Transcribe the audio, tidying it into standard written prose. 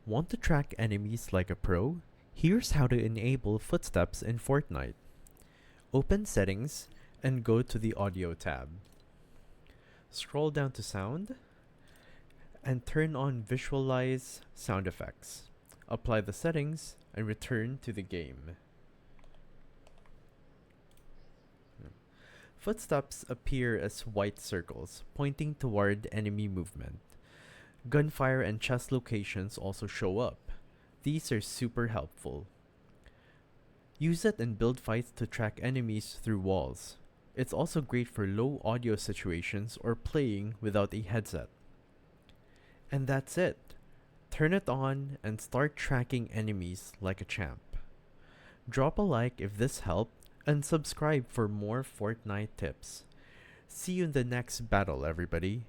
Want to track enemies like a pro? Here's how to enable footsteps in Fortnite. Open Settings and go to the Audio tab. Scroll down to Sound and turn on Visualize Sound Effects. Apply the settings and return to the game. Footsteps appear as white circles, pointing toward enemy movement. Gunfire and chest locations also show up. These are super helpful. Use it in build fights to track enemies through walls. It's also great for low audio situations or playing without a headset. And that's it. Turn it on and start tracking enemies like a champ. Drop a like if this helped and subscribe for more Fortnite tips. See you in the next battle, everybody.